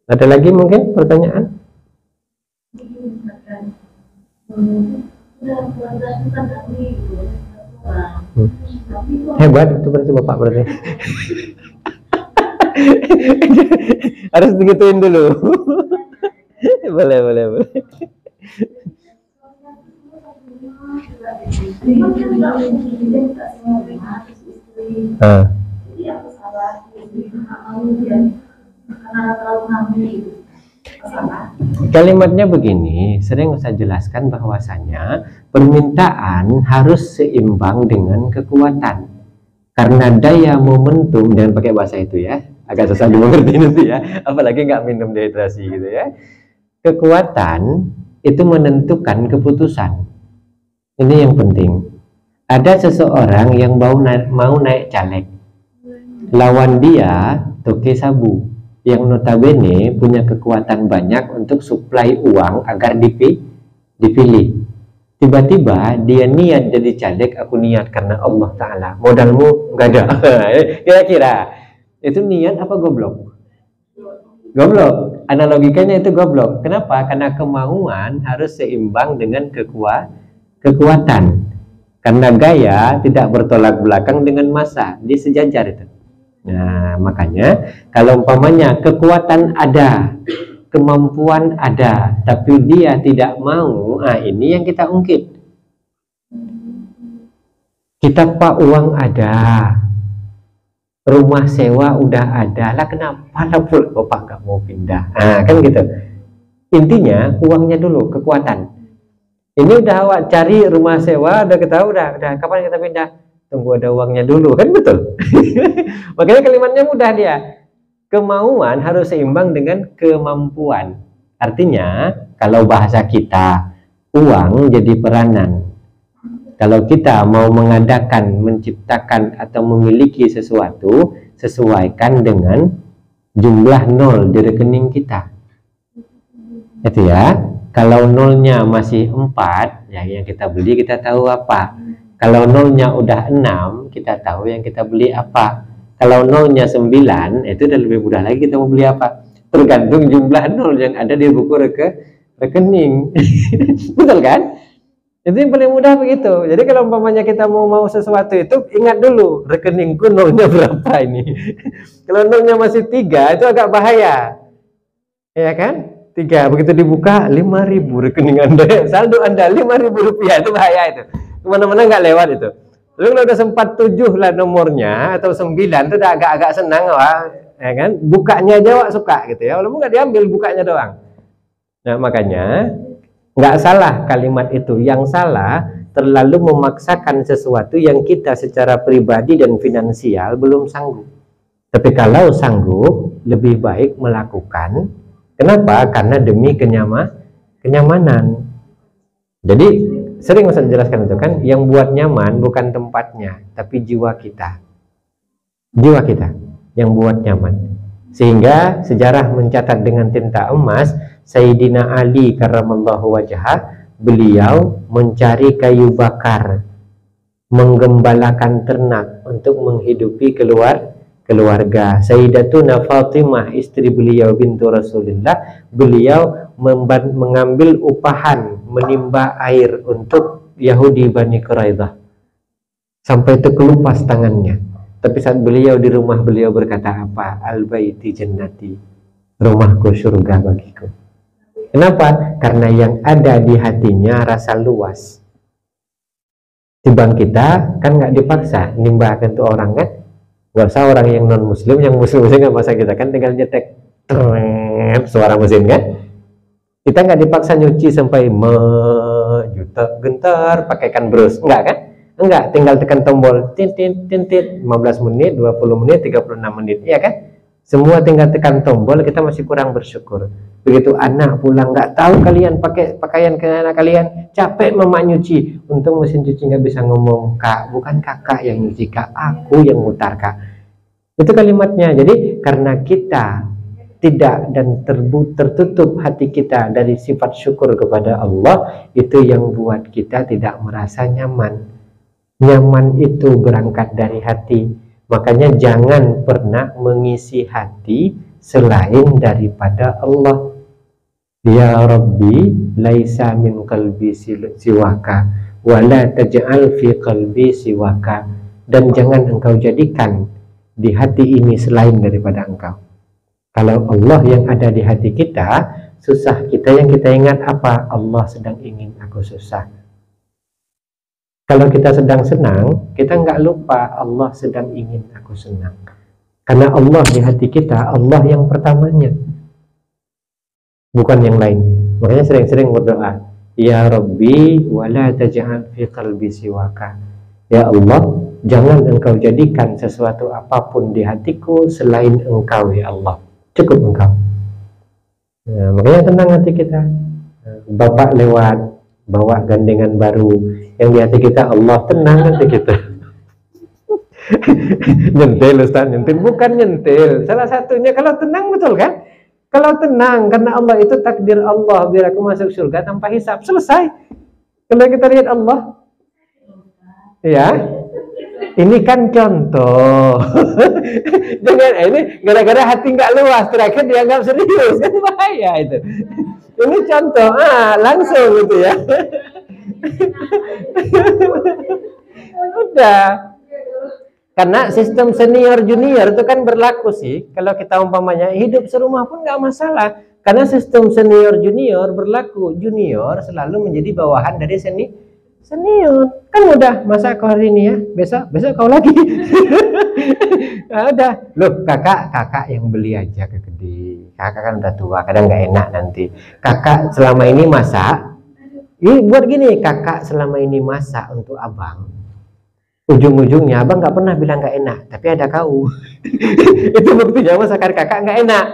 Ada lagi mungkin pertanyaan? Hebat itu berarti bapak berarti. Harus digituin dulu. Boleh, boleh, boleh. Kalimatnya begini, sering saya jelaskan bahwasanya permintaan harus seimbang dengan kekuatan. Karena daya momentum, jangan pakai bahasa itu ya, agak susah dimengerti nanti ya, apalagi nggak minum dehidrasi gitu ya. Kekuatan itu menentukan keputusan. Ini yang penting. Ada seseorang yang mau naik caleg, lawan dia Toke Sabu yang notabene punya kekuatan banyak untuk suplai uang agar dipilih. Tiba-tiba dia niat jadi caleg, aku niat karena Allah Ta'ala, modalmu nggak ada. Kira-kira itu niat apa goblok? Goblok. Analogikanya itu goblok. Kenapa? Karena kemauan harus seimbang dengan kekuatan. Karena gaya tidak bertolak belakang dengan massa, dia sejajar itu. Nah, makanya kalau umpamanya kekuatan ada, kemampuan ada, tapi dia tidak mau, ini yang kita ungkit. Kita pak uang ada, rumah sewa udah ada, lah kenapa lah bapak gak mau pindah? Kan gitu. Intinya uangnya dulu, kekuatan. Ini udah awak cari rumah sewa, udah ketahui, udah kapan kita pindah? Tunggu ada uangnya dulu, kan betul. Makanya kalimatnya mudah dia. Kemauan harus seimbang dengan kemampuan. Artinya kalau bahasa kita, uang jadi peranan. Kalau kita mau mengadakan, menciptakan atau memiliki sesuatu, sesuaikan dengan jumlah nol di rekening kita. Itu ya. Kalau nolnya masih 4, ya yang kita beli kita tahu apa. Kalau nolnya udah 6, kita tahu yang kita beli apa. Kalau nolnya 9, itu udah lebih mudah lagi kita mau beli apa. Tergantung jumlah nol yang ada di buku rekening. Betul kan? Itu yang paling mudah begitu. Jadi kalau umpamanya kita mau sesuatu itu, ingat dulu rekeningku nolnya berapa ini. Kalau nolnya masih 3, itu agak bahaya. Ya kan? 3, begitu dibuka 5.000 rekening Anda, saldo Anda 5.000 rupiah, itu bahaya itu. Kemana-mana nggak lewat itu. Lalu kalau udah sempat 7 lah nomornya atau 9, itu udah agak-agak senang, ya kan? Bukanya aja wak suka gitu ya, walaupun nggak diambil bukanya doang. Nah makanya nggak salah kalimat itu, yang salah terlalu memaksakan sesuatu yang kita secara pribadi dan finansial belum sanggup. Tapi kalau sanggup, lebih baik melakukan. Kenapa? Karena demi kenyamanan. Jadi sering saya jelaskan itu kan, yang buat nyaman bukan tempatnya, tapi jiwa kita. Jiwa kita yang buat nyaman. Sehingga sejarah mencatat dengan tinta emas, Sayyidina Ali karramallahu wajhah, beliau mencari kayu bakar, menggembalakan ternak untuk menghidupi keluarga. Sayyidatuna Fatimah, istri beliau bintu Rasulullah, beliau mengambil upahan menimba air untuk Yahudi Bani Quraidah sampai terkelupas tangannya. Tapi saat beliau di rumah, beliau berkata apa? Al-baiti jannati, rumahku surga bagiku. Kenapa? Karena yang ada di hatinya rasa luas. Timbang kita kan nggak dipaksa nimbahkan tuh orang kan. Gak usah orang yang non muslim, yang muslim nggak masa kita kan tinggal nyetek suara mesin kan. Kita nggak dipaksa nyuci sampai juta gentar pakaikan brus, enggak kan? Enggak, tinggal tekan tombol tintit 15 menit, 20 menit, 36 menit, iya kan? Semua tinggal tekan tombol, kita masih kurang bersyukur. Begitu anak pulang, nggak tahu kalian pakai pakaian ke anak kalian, capek mama nyuci, untung mesin cuci nggak bisa ngomong, kak, bukan kakak yang nyuci kak, aku yang mutar kak. Itu kalimatnya. Jadi karena kita tidak dan tertutup hati kita dari sifat syukur kepada Allah, itu yang buat kita tidak merasa nyaman. Nyaman itu berangkat dari hati. Makanya jangan pernah mengisi hati selain daripada Allah. Ya Rabbi laisa min qalbi siwaka wala taj'al fi qalbi siwaka, dan jangan engkau jadikan di hati ini selain daripada engkau. Kalau Allah yang ada di hati kita, susah kita yang kita ingat apa? Allah sedang ingin aku susah. Kalau kita sedang senang, kita nggak lupa Allah sedang ingin aku senang. Karena Allah di hati kita, Allah yang pertamanya, bukan yang lain. Makanya sering-sering berdoa, Ya Rabbi wala taj'al fi qalbi siwaka. Ya Allah, jangan engkau jadikan sesuatu apapun di hatiku selain engkau ya Allah. Cukup engkau. Nah, makanya tenang hati kita. Bapak lewat bawa gandengan baru, yang di hati kita Allah, tenang hati kita. Nyentil Ustaz, nyentil bukan nyentil. Salah satunya kalau tenang, betul kan? Kalau tenang karena Allah itu takdir Allah, biar aku masuk surga tanpa hisab, selesai. Kalau kita lihat Allah, ya, ini kan contoh. Jangan ini gara-gara hati nggak luas terakhir dianggap serius, kan bahaya itu. Ini contoh, langsung gitu ya. Udah. Karena sistem senior junior itu kan berlaku sih. Kalau kita umpamanya hidup serumah pun nggak masalah. Karena sistem senior junior berlaku. Junior selalu menjadi bawahan dari senior. Kan udah, masa kau hari ini ya, besok kau lagi. Nah, udah. Loh, kakak yang beli aja ke gede. Kakak kan udah tua, kadang nggak enak nanti. Kakak selama ini masak. Ini buat gini, kakak selama ini masak untuk abang. Ujung-ujungnya abang nggak pernah bilang nggak enak, tapi ada kau. Itu buktinya masakan kakak nggak enak.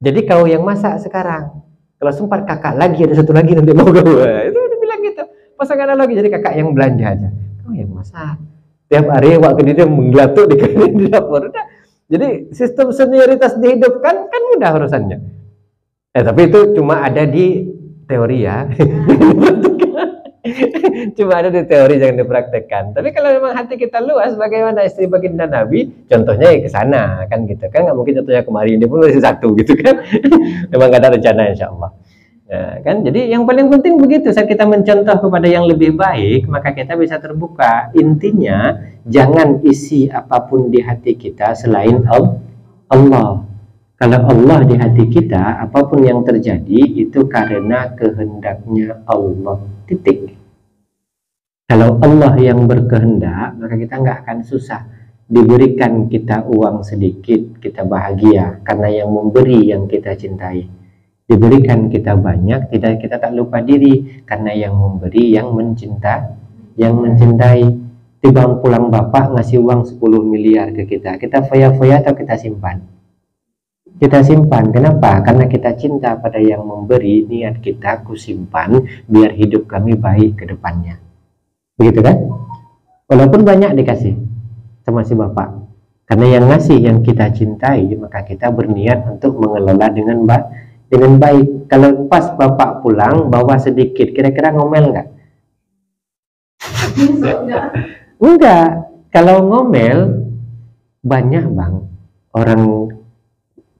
Jadi kau yang masak sekarang. Kalau sempat kakak lagi, ada satu lagi nanti mau kau. Itu udah bilang gitu. Pasangan lagi, jadi kakak yang belanja aja. Kau yang masak. Tiap hari waktu dia menggelatuk di dapur. Udah. Jadi sistem senioritas dihidupkan kan mudah urusannya. Tapi itu cuma ada di teori ya. Cuma ada di teori, jangan dipraktekkan. Tapi kalau memang hati kita luas, bagaimana istri baginda Nabi, contohnya ya ke sana kan gitu kan, nggak mungkin contohnya kemarin, dia pun masih satu gitu kan. Memang gak ada rencana insya Allah. Nah, kan jadi yang paling penting begitu, saat kita mencontoh kepada yang lebih baik, maka kita bisa terbuka. Intinya jangan isi apapun di hati kita selain Allah. Kalau Allah di hati kita, apapun yang terjadi itu karena kehendaknya Allah. Titik. Kalau Allah yang berkehendak, maka kita nggak akan susah. Diberikan kita uang sedikit, kita bahagia karena yang memberi yang kita cintai. Diberikan kita banyak, kita tak lupa diri karena yang memberi yang mencintai. Tiba pulang bapak ngasih uang 10 miliar ke kita foya-foya atau kita simpan? Kita simpan. Kenapa? Karena kita cinta pada yang memberi. Niat kita, aku simpan biar hidup kami baik ke depannya. Begitu kan? Walaupun banyak dikasih sama si bapak, karena yang ngasih yang kita cintai, maka kita berniat untuk mengelola dengan baik. Kalau pas bapak pulang bawa sedikit, kira-kira ngomel nggak? Enggak. Kalau ngomel banyak bang orang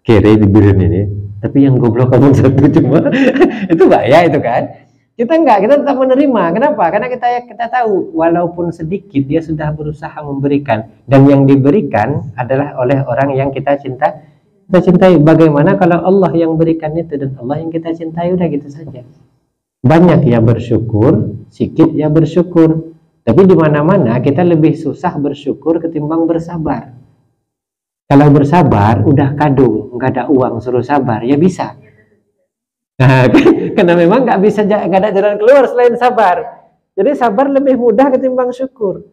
kere di birin ini, tapi yang goblok kamu satu cuma. Itu bahaya itu kan. Kita enggak, kita tetap menerima. Kenapa? Karena kita tahu walaupun sedikit dia sudah berusaha memberikan, dan yang diberikan adalah oleh orang yang kita cintai. Bagaimana kalau Allah yang berikan itu dan Allah yang kita cintai? Udah gitu saja. Banyak ya bersyukur, sedikit ya bersyukur. Tapi di mana-mana kita lebih susah bersyukur ketimbang bersabar. Kalau bersabar udah kadung, nggak ada uang, suruh sabar ya bisa. Nah, karena memang nggak ada jalan keluar selain sabar. Jadi sabar lebih mudah ketimbang syukur.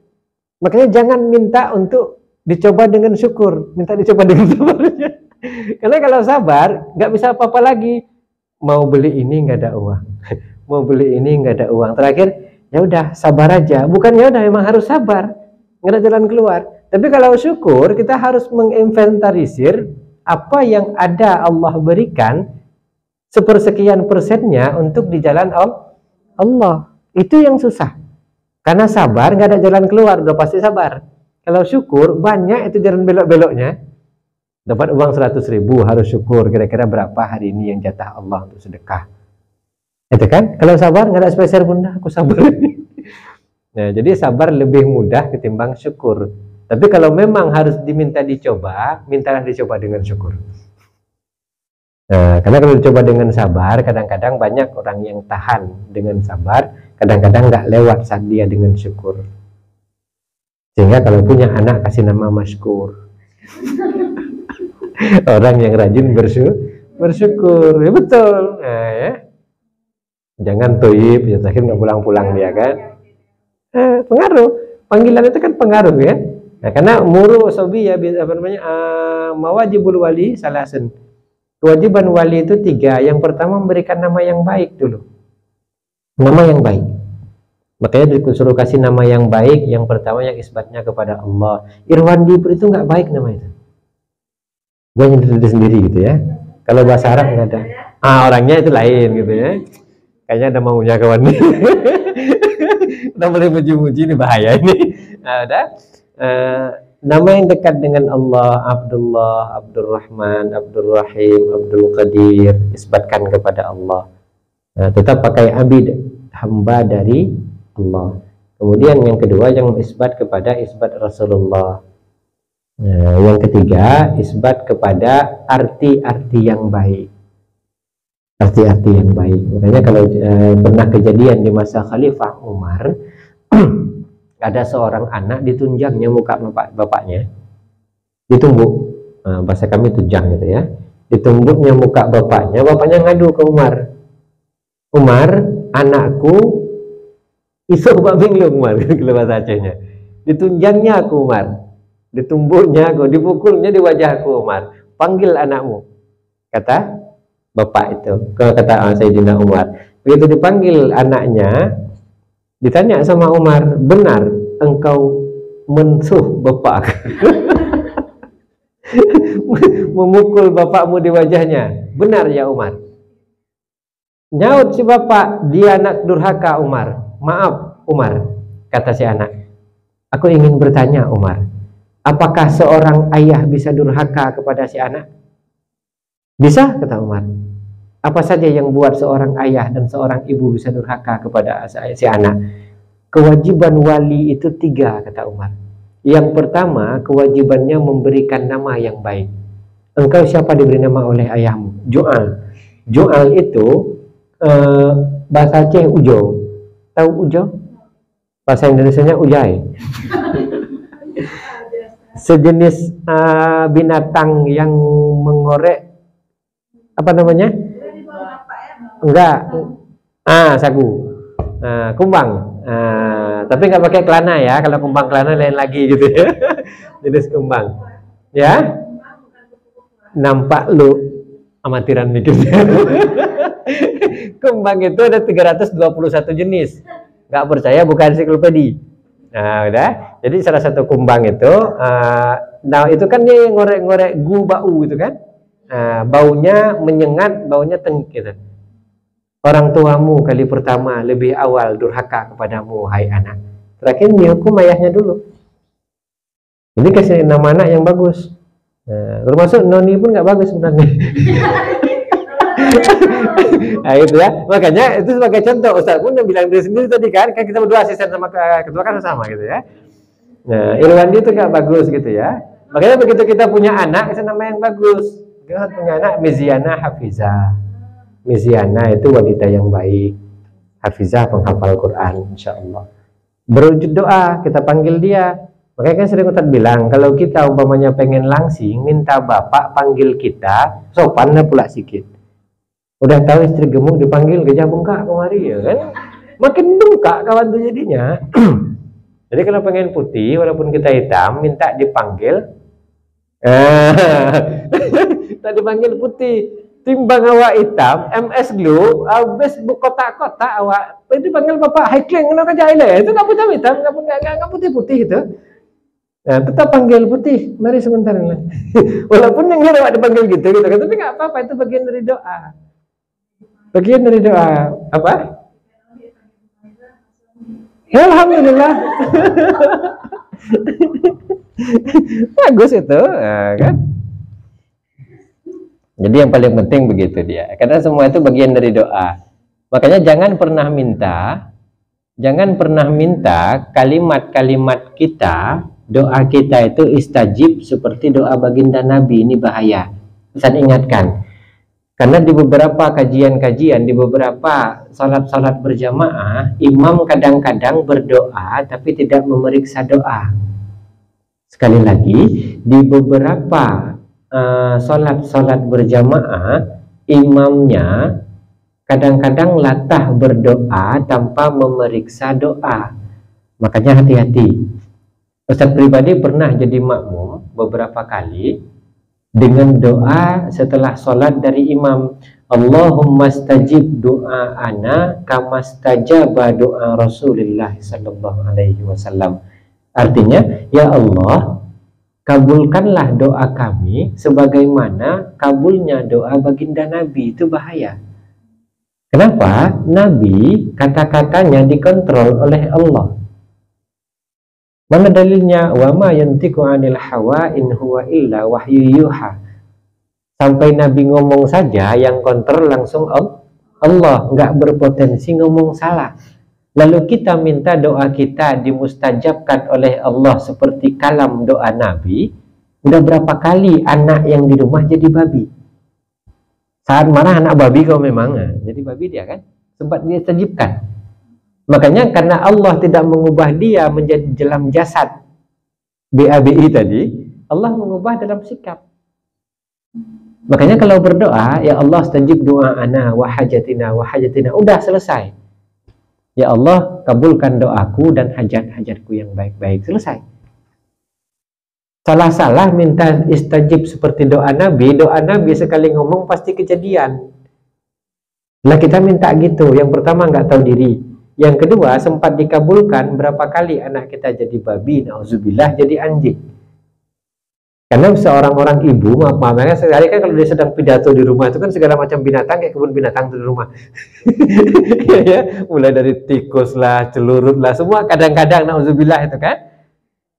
Makanya jangan minta untuk dicoba dengan syukur, minta dicoba dengan sabar. Karena kalau sabar nggak bisa apa-apa lagi. Mau beli ini nggak ada uang, mau beli ini nggak ada uang. Terakhir ya udah sabar aja. Bukan ya udah, memang harus sabar, nggak ada jalan keluar. Tapi kalau syukur kita harus menginventarisir apa yang ada Allah berikan, sepersekian persennya untuk di jalan Allah. Itu yang susah. Karena sabar nggak ada jalan keluar, udah pasti sabar. Kalau syukur banyak itu jalan belok-beloknya. Dapat uang 100.000 harus syukur, kira-kira berapa hari ini yang jatah Allah untuk sedekah. Itu kan, kalau sabar nggak ada spesial pun, aku sabar. Nah, jadi sabar lebih mudah ketimbang syukur. Tapi kalau memang harus diminta dicoba, mintalah dicoba dengan syukur. Nah, karena kalau dicoba dengan sabar, kadang-kadang banyak orang yang tahan dengan sabar, kadang-kadang nggak lewat saat dia dengan syukur. Sehingga kalau punya anak kasih nama Maskur. Orang yang rajin bersyukur, ya betul. Nah, ya. Jangan toib, ya terakhir nggak pulang-pulang dia kan. Pengaruh, panggilan itu kan pengaruh ya. Nah, karena muru sobi ya, apa namanya, mawajibul wali salasun. Kewajiban wali itu 3. Yang pertama memberikan nama yang baik dulu. Nama yang baik. Makanya disuruh kasih nama yang baik. Yang pertama yang isbatnya kepada Allah. Irwandi itu nggak baik nama itu. Gue nyendiri sendiri gitu ya. Kalau bahasa Arab nggak ada. Orangnya itu lain gitu ya. Kayaknya ada maunya kawan nih. Kita boleh muji-muji, ini bahaya ini. Nah, udah. Nama yang dekat dengan Allah, Abdullah, Abdurrahman, Abdurrahim, Abdul Qadir, isbatkan kepada Allah. Nah, tetap pakai abid, hamba dari Allah. Kemudian yang kedua yang isbat kepada isbat Rasulullah. Nah, yang ketiga isbat kepada arti-arti yang baik. Arti-arti yang baik. Makanya kalau pernah kejadian di masa Khalifah Umar, ada seorang anak ditunjangnya muka bapaknya, ditumbuk. Bahasa kami tunjang gitu ya. Ditumbuknya muka bapaknya ngadu ke Umar. Umar, anakku iso Pak Binglung Umar, kalau bahasa Acehnya. Ditunjangnya aku Umar, ditumbuknya aku, dipukulnya di wajahku Umar. Panggil anakmu, kata bapak itu, kata Sayyidina Umar. Begitu dipanggil anaknya, ditanya sama Umar, benar engkau mensuh bapak? Memukul bapakmu di wajahnya? Benar ya Umar? Nyaut si bapak, dia anak durhaka Umar. Maaf Umar, kata si anak. Aku ingin bertanya Umar, apakah seorang ayah bisa durhaka kepada si anak? Bisa, kata Umar. Apa saja yang buat seorang ayah dan seorang ibu bisa durhaka kepada si anak? Kewajiban wali itu 3, kata Umar. Yang pertama, kewajibannya memberikan nama yang baik. Engkau siapa diberi nama oleh ayahmu? Joal. Joal itu bahasa Aceh ujo. Tahu ujo? Bahasa Indonesianya ujai. Sejenis binatang yang mengorek, apa namanya? Enggak. Sagu. Kumbang. Tapi nggak pakai kelana ya. Kalau kumbang kelana lain lagi gitu ya. Jenis kumbang. Ya. Nampak lu amatiran mikirnya. Kumbang itu ada 321 jenis. Nggak percaya bukan ensiklopedi. Nah, udah. Jadi salah satu kumbang itu, nah itu kan dia ngorek-ngorek bau itu kan. Baunya menyengat, baunya tengik gitu. Orang tuamu kali pertama lebih awal durhaka kepadamu, hai anak. Terakhir dihukum ayahnya dulu. Jadi kasih nama anak yang bagus. Termasuk noni pun nggak bagus sebenarnya. Nah itu ya, makanya itu sebagai contoh. Ustaz pun yang bilang diri sendiri tadi kan kita berdua asisten sama ketua kan sama gitu ya. Nah Irwandi itu nggak bagus gitu ya. Makanya begitu kita punya anak, kasih nama yang bagus. Kita punya anak Miziana Hafizah. Miziana itu wanita yang baik, Hafizah penghafal Quran, insya Allah. Berwujud doa, kita panggil dia. Makanya kan sering Ustaz bilang, kalau kita umpamanya pengen langsing, minta bapak panggil kita, sopan pula sikit. Udah tahu istri gemuk dipanggil gajah bengkak kemari ya kan, makin bengkak kawan tuh jadinya. Jadi kalau pengen putih, walaupun kita hitam, minta dipanggil. Tak dipanggil putih. Timbang awak hitam, MS Glow, habis kotak-kotak awak, itu panggil bapak hiking, kenapa jahil itu nggak hitam, nggak putih-putih itu. Nah, tetap panggil putih, mari sebentar ini. Walaupun yang awak dipanggil gitu, tapi nggak apa-apa, itu bagian dari doa. Bagian dari doa apa? Ya, alhamdulillah. Bagus itu, kan? Jadi yang paling penting begitu dia, karena semua itu bagian dari doa. Makanya jangan pernah minta kalimat-kalimat kita, doa kita itu istajib seperti doa baginda Nabi. Ini bahaya. Saya ingatkan, karena di beberapa kajian-kajian, di beberapa salat-salat berjamaah, imam kadang-kadang berdoa tapi tidak memeriksa doa. Sekali lagi, di beberapa salat-salat berjamaah, imamnya kadang-kadang latah berdoa tanpa memeriksa doa. Makanya hati-hati. Ustaz pribadi pernah jadi makmum beberapa kali dengan doa setelah sholat dari imam, Allahumma stajib doa ana kama stajaba doa Rasulullah sallallahu alaihi wasallam. Artinya, ya Allah, kabulkanlah doa kami sebagaimana kabulnya doa baginda Nabi. Itu bahaya. Kenapa? Nabi kata-katanya dikontrol oleh Allah. Mana dalilnya? Wa ma yantiqu 'anil hawa in huwa illa wahyu yuha. Sampai Nabi ngomong saja yang kontrol langsung Allah, nggak berpotensi ngomong salah. Lalu kita minta doa kita dimustajabkan oleh Allah seperti kalam doa Nabi. Udah berapa kali anak yang di rumah jadi babi? Saat marah anak babi kau memang, jadi babi dia kan, sempat dia istajibkan. Makanya karena Allah tidak mengubah dia menjadi dalam jasad BABI tadi, Allah mengubah dalam sikap. Makanya kalau berdoa, ya Allah stajib doa ana wa hajatina, udah selesai. Ya Allah kabulkan doaku dan hajat-hajatku yang baik-baik, selesai. Salah-salah minta istajib seperti doa Nabi sekali ngomong pasti kejadian. Lah kita minta gitu, yang pertama nggak tahu diri, yang kedua sempat dikabulkan berapa kali anak kita jadi babi, nauzubillah, jadi anjing. Karena seorang orang ibu, makanya sekali kan kalau dia sedang pidato di rumah itu kan segala macam binatang kayak kebun binatang di rumah. Ya, mulai dari tikus lah, celurut lah, semua kadang-kadang nauzubillah itu kan.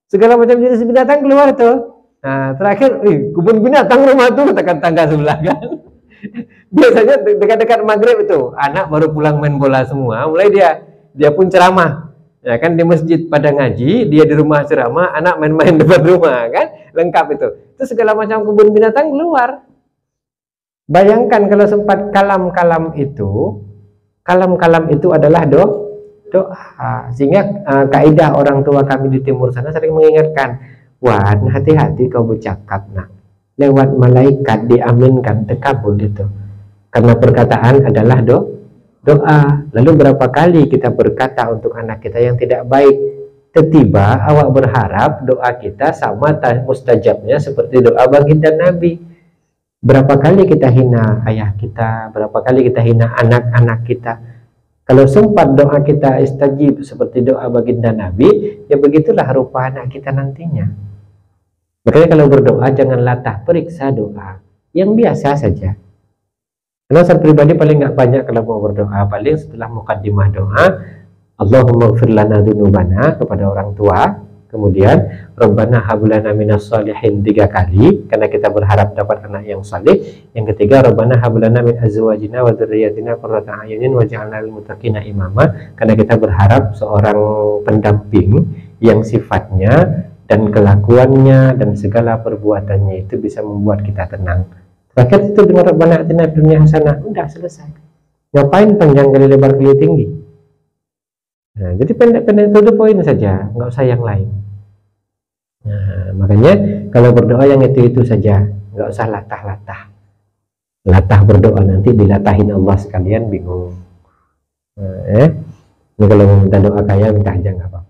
Segala macam jenis binatang keluar tuh. Nah, terakhir, kebun binatang rumah tuh katakan tangga sebelah kan. Biasanya dekat-dekat maghrib itu, anak baru pulang main bola semua, mulai dia pun ceramah. Ya kan, di masjid pada ngaji, dia di rumah ceramah, anak main-main depan rumah kan, lengkap itu. Itu segala macam kebun binatang keluar. Bayangkan kalau sempat kalam-kalam itu adalah doa. Sehingga kaidah orang tua kami di timur sana sering mengingatkan, Wan, hati-hati kau bercakap nak, lewat malaikat diaminkan, terkabul itu. Karena perkataan adalah doa. Lalu berapa kali kita berkata untuk anak kita yang tidak baik, tiba-tiba awak berharap doa kita sama mustajabnya seperti doa baginda Nabi. Berapa kali kita hina ayah kita, berapa kali kita hina anak-anak kita. Kalau sempat doa kita istajib seperti doa baginda Nabi, ya begitulah rupa anak kita nantinya. Makanya kalau berdoa jangan latah, periksa doa yang biasa saja. Karena saya pribadi paling nggak banyak kalau mau berdoa, paling setelah mukaddimah doa, Allahumma ighfir lana dzunubana kepada orang tua, kemudian Rabbana hab lana minas shalihin 3 kali karena kita berharap dapat anak yang saleh. Yang ketiga, Rabbana hab lana min azwajina wa dzurriyyatina qurrata a'yunin waj'alna lil muttaqina imama, karena kita berharap seorang pendamping yang sifatnya dan kelakuannya dan segala perbuatannya itu bisa membuat kita tenang. Terakhir itu dengan Rabbana atina fid dunya hasanah, udah selesai. Ngapain panjang kali lebar kali tinggi? Nah, jadi pendek-pendek itu poin saja, nggak usah yang lain. Nah, makanya kalau berdoa yang itu saja, nggak usah latah-latah. Latah berdoa nanti dilatahin Allah sekalian, bingung. Nah, ini kalau minta doa kaya minta aja nggak apa-apa.